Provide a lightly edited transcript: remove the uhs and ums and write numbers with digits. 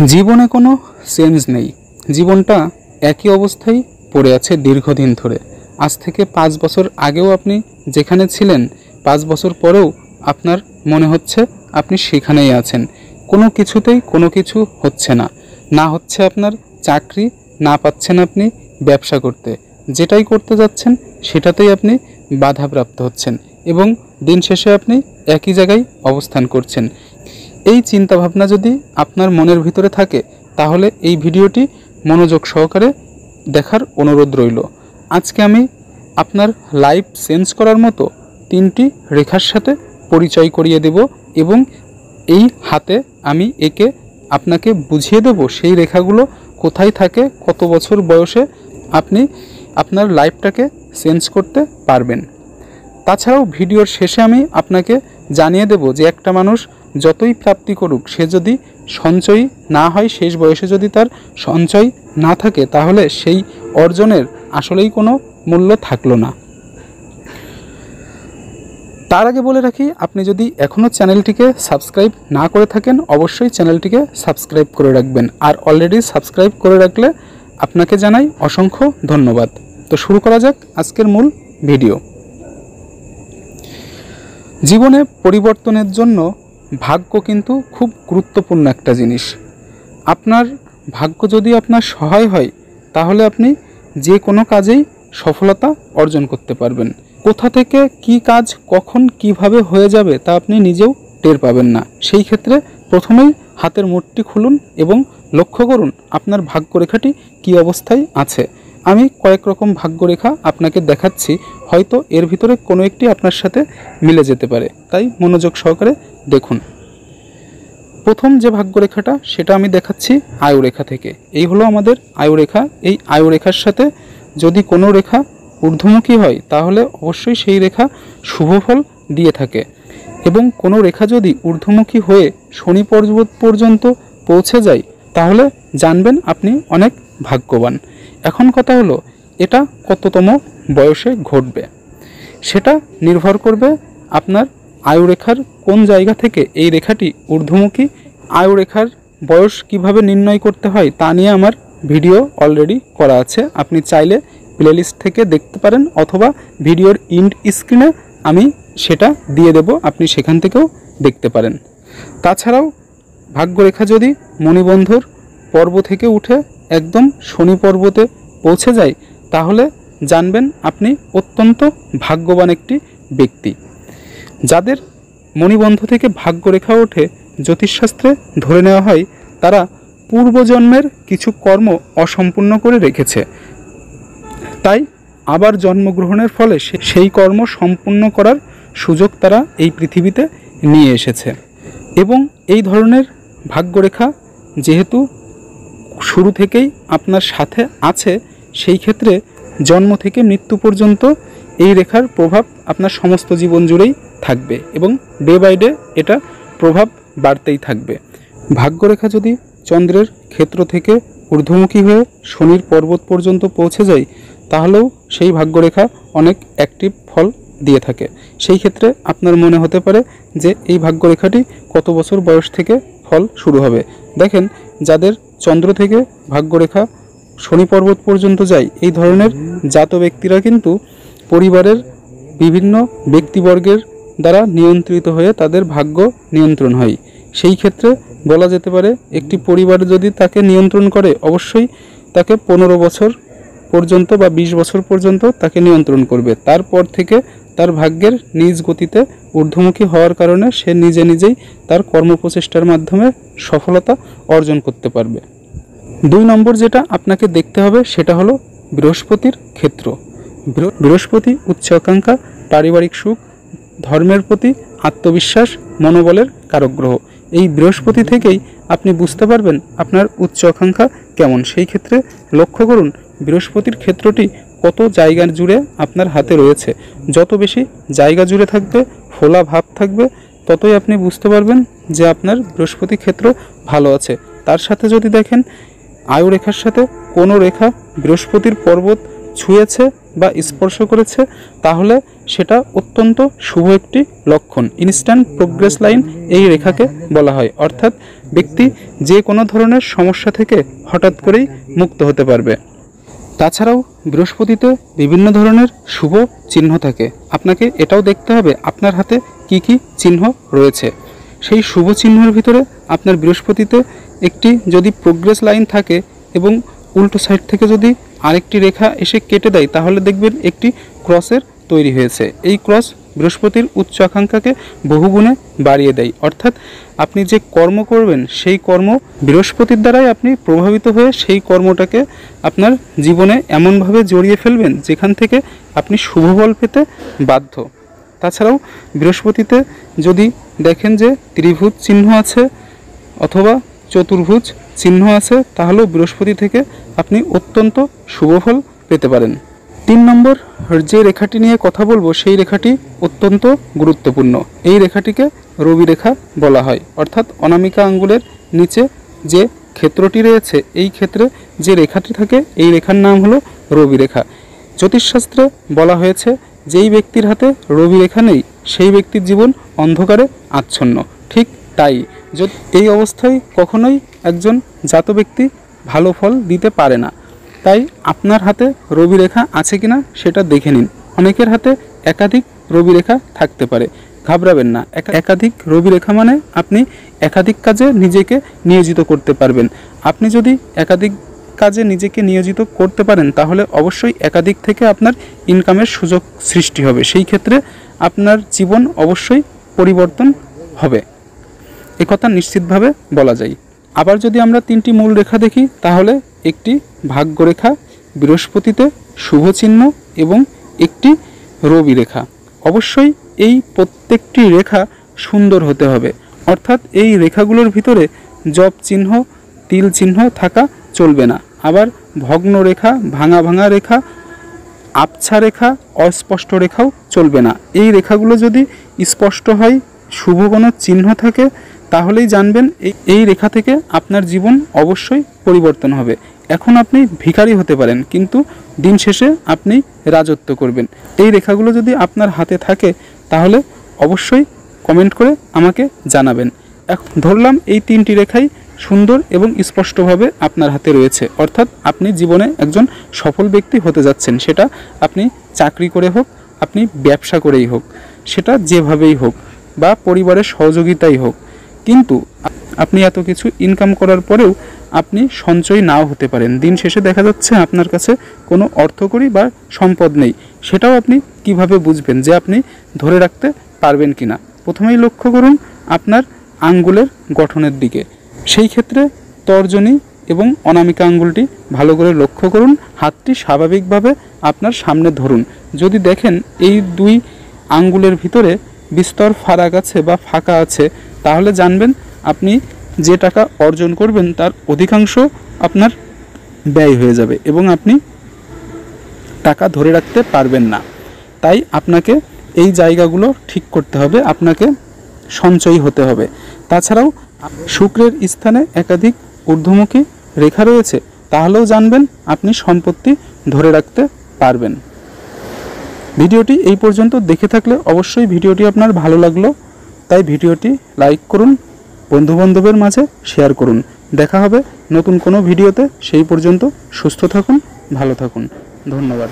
জীবনে কোনো চেঞ্জ নেই। জীবনটা একই অবস্থায় পড়ে আছে দীর্ঘদিন ধরে। আজ থেকে 5 বছর আগেও আপনি যেখানে ছিলেন, 5 বছর পরেও আপনার মনে হচ্ছে আপনি সেখানেই আছেন। কোনো কিছুতেই কোনো কিছু হচ্ছে না। না হচ্ছে আপনার চাকরি, না পাচ্ছেন আপনি ব্যবসা করতে। যেটাই করতে যাচ্ছেন সেটাতেই আপনি বাধাপ্রাপ্ত হচ্ছেন এবং দিন শেষে আপনি একই জায়গায় অবস্থান করছেন। এই চিন্তাভাবনা যদি আপনার মনের ভিতরে থাকে তাহলে এই ভিডিওটি মনোযোগ সহকারে দেখার অনুরোধ রইল। আজকে আমি আপনার লাইফ চেঞ্জ করার মতো 3টি রেখার সাথে পরিচয় করিয়ে দেব এবং এই হাতে আমি একে আপনাকে বুঝিয়ে দেব সেই রেখাগুলো কোথায় থাকে, কত বছর বয়সে আপনি আপনার লাইফটাকে চেঞ্জ করতে পারবেন। তাছাড়াও ভিডিওর শেষে আমি আপনাকে জানিয়ে দেব যে একটা মানুষ যতই প্রাপ্তি করুক, সে যদি সঞ্চয়ী না হয়, শেষ বয়সে যদি তার সঞ্চয় না থাকে তাহলে সেই অর্জনের আসলেই কোনো মূল্য থাকলো না। তার আগে বলে রাখি, আপনি যদি এখনও চ্যানেলটিকে সাবস্ক্রাইব না করে থাকেন অবশ্যই চ্যানেলটিকে সাবস্ক্রাইব করে রাখবেন, আর অলরেডি সাবস্ক্রাইব করে রাখলে আপনাকে জানাই অসংখ্য ধন্যবাদ। তো শুরু করা যাক আজকের মূল ভিডিও। জীবনে পরিবর্তনের জন্য ভাগ্য কিন্তু খুব গুরুত্বপূর্ণ একটা জিনিস। আপনার ভাগ্য যদি আপনার সহায় হয় তাহলে আপনি যে কোনো কাজেই সফলতা অর্জন করতে পারবেন। কোথা থেকে কি কাজ কখন কিভাবে হয়ে যাবে তা আপনি নিজেও টের পাবেন না। সেই ক্ষেত্রে প্রথমেই হাতের মুঠটি খুলুন এবং লক্ষ্য করুন আপনার ভাগ্যরেখাটি কী অবস্থায় আছে। আমি কয়েক রকম ভাগ্যরেখা আপনাকে দেখাচ্ছি, হয়তো এর ভিতরে কোনো একটি আপনার সাথে মিলে যেতে পারে, তাই মনোযোগ সহকারে দেখুন। প্রথম যে ভাগ্যরেখাটা সেটা আমি দেখাচ্ছি আয়ুরেখা থেকে। এই হলো আমাদের আয়ুরেখা। এই আয়ুরেখার সাথে যদি কোনো রেখা ঊর্ধ্বমুখী হয় তাহলে অবশ্যই সেই রেখা শুভফল দিয়ে থাকে, এবং কোনো রেখা যদি ঊর্ধ্বমুখী হয়ে শনি পর্বত পর্যন্ত পৌঁছে যায় তাহলে জানবেন আপনি অনেক ভাগ্যবান। এখন কথা হলো এটা কততম বয়সে ঘটবে সেটা নির্ভর করবে আপনার আয়ুরেখার কোন জায়গা থেকে এই রেখাটি ঊর্ধ্বমুখী। আয়ুরেখার বয়স কিভাবে নির্ণয় করতে হয় তা নিয়ে আমার ভিডিও অলরেডি করা আছে, আপনি চাইলে প্লেলিস্ট থেকে দেখতে পারেন অথবা ভিডিওর ইন্ড স্ক্রিনে আমি সেটা দিয়ে দেব, আপনি সেখান থেকেও দেখতে পারেন। তাছাড়াও ভাগ্যরেখা যদি মণিবন্ধুর পর্ব থেকে উঠে একদম শনি পর্বতে পৌঁছে যায় তাহলে জানবেন আপনি অত্যন্ত ভাগ্যবান একটি ব্যক্তি। যাদের মণিবন্ধ থেকে ভাগ্যরেখা ওঠে জ্যোতিষশাস্ত্রে ধরে নেওয়া হয় তারা পূর্বজন্মের কিছু কর্ম অসম্পূর্ণ করে রেখেছে, তাই আবার জন্মগ্রহণের ফলে সেই কর্ম সম্পূর্ণ করার সুযোগ তারা এই পৃথিবীতে নিয়ে এসেছে। এবং এই ধরনের ভাগ্যরেখা যেহেতু শুরু থেকেই আপনার সাথে আছে, সেই ক্ষেত্রে জন্ম থেকে মৃত্যু পর্যন্ত এই রেখার প্রভাব আপনার সমস্ত জীবন জুড়েই থাকবে এবং ডে বাই ডে এটা প্রভাব বাড়তেই থাকবে। ভাগ্যরেখা যদি চন্দ্রের ক্ষেত্র থেকে ঊর্ধ্বমুখী হয়ে শনির পর্বত পর্যন্ত পৌঁছে যায় তাহলেও সেই ভাগ্যরেখা অনেক অ্যাক্টিভ ফল দিয়ে থাকে। সেই ক্ষেত্রে আপনার মনে হতে পারে যে এই ভাগ্যরেখাটি কত বছর বয়স থেকে ফল শুরু হবে। দেখেন, যাদের চন্দ্র থেকে ভাগ্যরেখা শনি পর্বত পর্যন্ত যায় এই ধরনের জাত ব্যক্তিরা কিন্তু পরিবারের বিভিন্ন ব্যক্তিবর্গের দ্বারা নিয়ন্ত্রিত হয়ে তাদের ভাগ্য নিয়ন্ত্রণ হয়। সেই ক্ষেত্রে বলা যেতে পারে একটি পরিবার যদি তাকে নিয়ন্ত্রণ করে অবশ্যই তাকে 15 বছর পর্যন্ত বা 20 বছর পর্যন্ত তাকে নিয়ন্ত্রণ করবে। তারপর থেকে তার ভাগ্যের নিজ গতিতে ঊর্ধ্বমুখী হওয়ার কারণে সে নিজে নিজেই তার কর্মপ্রচেষ্টার মাধ্যমে সফলতা অর্জন করতে পারবে। 2 নম্বর যেটা আপনাকে দেখতে হবে সেটা হলো বৃহস্পতির ক্ষেত্র। বৃহস্পতি উচ্চ আকাঙ্ক্ষা, পারিবারিক সুখ, ধর্মের প্রতি আত্মবিশ্বাস, মনোবলের কারক গ্রহ। এই বৃহস্পতি থেকেই আপনি বুঝতে পারবেন আপনার উচ্চ আকাঙ্ক্ষা কেমন। সেই ক্ষেত্রে লক্ষ্য করুন বৃহস্পতির ক্ষেত্রটি কত জায়গা জুড়ে আপনার হাতে রয়েছে। যত বেশি জায়গা জুড়ে থাকবে, ফোলা ভাব থাকবে, ততই আপনি বুঝতে পারবেন যে আপনার বৃহস্পতি ক্ষেত্র ভালো আছে। তার সাথে যদি দেখেন আয়ুরেখার সাথে কোনো রেখা বৃহস্পতির পর্বত ছুঁয়েছে বা স্পর্শ করেছে তাহলে সেটা অত্যন্ত শুভ একটি লক্ষণ। ইনস্ট্যান্ট প্রোগ্রেস লাইন এই রেখাকে বলা হয়, অর্থাৎ ব্যক্তি যে কোনো ধরনের সমস্যা থেকে হঠাৎ করেই মুক্ত হতে পারবে। তাছাড়াও বৃহস্পতিতে বিভিন্ন ধরনের শুভ চিহ্ন থাকে। আপনাকে এটাও দেখতে হবে আপনার হাতে কি কি চিহ্ন রয়েছে। সেই শুভ চিহ্নের ভিতরে আপনার বৃহস্পতিতে একটি যদি প্রোগ্রেস লাইন থাকে এবং উল্টো সাইড থেকে যদি আরেকটি রেখা এসে কেটে দেয় তাহলে দেখবেন একটি ক্রসের তৈরি হয়েছে। এই ক্রস বৃহস্পতির উচ্চ আকাঙ্ক্ষাকে বহুগুণে বাড়িয়ে দেয়, অর্থাৎ আপনি যে কর্ম করবেন সেই কর্ম বৃহস্পতির দ্বারাই আপনি প্রভাবিত হয়ে সেই কর্মটাকে আপনার জীবনে এমনভাবে জড়িয়ে ফেলবেন যেখান থেকে আপনি শুভ ফল পেতে বাধ্য। তাছাড়াও বৃহস্পতিতে যদি দেখেন যে ত্রিভুজ চিহ্ন আছে অথবা চতুর্ভুজ চিহ্ন আছে তাহলেও বৃহস্পতি থেকে আপনি অত্যন্ত শুভ ফল পেতে পারেন। 3 নম্বর যে রেখাটি নিয়ে কথা বলবো সেই রেখাটি অত্যন্ত গুরুত্বপূর্ণ। এই রেখাটিকে রবি রেখা বলা হয়, অর্থাৎ অনামিকা আঙ্গুলের নিচে যে ক্ষেত্রটি রয়েছে এই ক্ষেত্রে যে রেখাটি থাকে এই রেখার নাম হলো রবি রেখা। জ্যোতিষশাস্ত্রে বলা হয়েছে যেই ব্যক্তির হাতে রবি রেখা নেই সেই ব্যক্তির জীবন অন্ধকারে আচ্ছন্ন। ঠিক তাই এই অবস্থায় কখনোই একজন জাত ব্যক্তি ভালো ফল দিতে পারে না। তাই আপনার হাতে রবি রেখা আছে কিনা সেটা দেখে নিন। অনেকের হাতে একাধিক রবি রেখা থাকতে পারে, ঘাবড়াবেন না। একাধিক রবি রেখা মানে আপনি একাধিক কাজে নিজেকে নিয়োজিত করতে পারবেন। আপনি যদি একাধিক কাজে নিজেকে নিয়োজিত করতে পারেন তাহলে অবশ্যই একাধিক থেকে আপনার ইনকামের সুযোগ সৃষ্টি হবে। সেই ক্ষেত্রে আপনার জীবন অবশ্যই পরিবর্তন হবে, একথা নিশ্চিতভাবে বলা যায়। আবার যদি আমরা 3টি মূল রেখা দেখি তাহলে একটি ভাগ্যরেখা, বৃহস্পতিতে শুভ চিহ্ন এবং একটি রবি রেখা। অবশ্যই এই প্রত্যেকটি রেখা সুন্দর হতে হবে, অর্থাৎ এই রেখাগুলোর ভিতরে জপ চিহ্ন, তিল চিহ্ন থাকা চলবে না। আবার ভগ্ন রেখা, ভাঙা ভাঙা রেখা, আবছা রেখা, অস্পষ্ট রেখাও চলবে না। এই রেখাগুলো যদি স্পষ্ট হয়, শুভ কোনো চিহ্ন থাকে তাহলেই জানবেন এই রেখা থেকে আপনার জীবন অবশ্যই পরিবর্তন হবে। এখন আপনি ভিখারি হতে পারেন কিন্তু দিন শেষে আপনি রাজত্ব করবেন। এই রেখাগুলো যদি আপনার হাতে থাকে তাহলে অবশ্যই কমেন্ট করে আমাকে জানাবেন। এখন ধরলাম এই 3টি রেখাই সুন্দর এবং স্পষ্টভাবে আপনার হাতে রয়েছে, অর্থাৎ আপনি জীবনে একজন সফল ব্যক্তি হতে যাচ্ছেন। সেটা আপনি চাকরি করে হোক, আপনি ব্যবসা করেই হোক, সেটা যেভাবেই হোক বা পরিবারের সহযোগিতাই হোক। কিন্তু আপনি এত কিছু ইনকাম করার পরেও আপনি সঞ্চয় নাও হতে পারেন। দিন শেষে দেখা যাচ্ছে আপনার কাছে কোনো অর্থকড়ি বা সম্পদ নেই। সেটাও আপনি কিভাবে বুঝবেন যে আপনি ধরে রাখতে পারবেন কিনা? প্রথমেই লক্ষ্য করুন আপনার আঙ্গুলের গঠনের দিকে। সেই ক্ষেত্রে তর্জনী এবং অনামিকা আঙ্গুলটি ভালো করে লক্ষ্য করুন। হাতটি স্বাভাবিকভাবে আপনার সামনে ধরুন। যদি দেখেন এই 2 আঙ্গুলের ভিতরে বিস্তর ফারাক আছে বা ফাঁকা আছে তাহলে জানবেন আপনি যে টাকা অর্জন করবেন তার অধিকাংশ আপনার ব্যয় হয়ে যাবে এবং আপনি টাকা ধরে রাখতে পারবেন না। তাই আপনাকে এই জায়গাগুলো ঠিক করতে হবে, আপনাকে সঞ্চয়ী হতে হবে। তাছাড়াও শুক্রের স্থানে একাধিক ঊর্ধ্বমুখী রেখা রয়েছে তাহলেও জানবেন আপনি সম্পত্তি ধরে রাখতে পারবেন। ভিডিওটি এই পর্যন্ত দেখে থাকলে অবশ্যই ভিডিওটি আপনার ভালো লাগলো, তাই ভিডিওটি লাইক করুন, বন্ধুবান্ধবের মাঝে শেয়ার করুন। দেখা হবে নতুন কোনো ভিডিওতে। সেই পর্যন্ত সুস্থ থাকুন, ভালো থাকুন। ধন্যবাদ।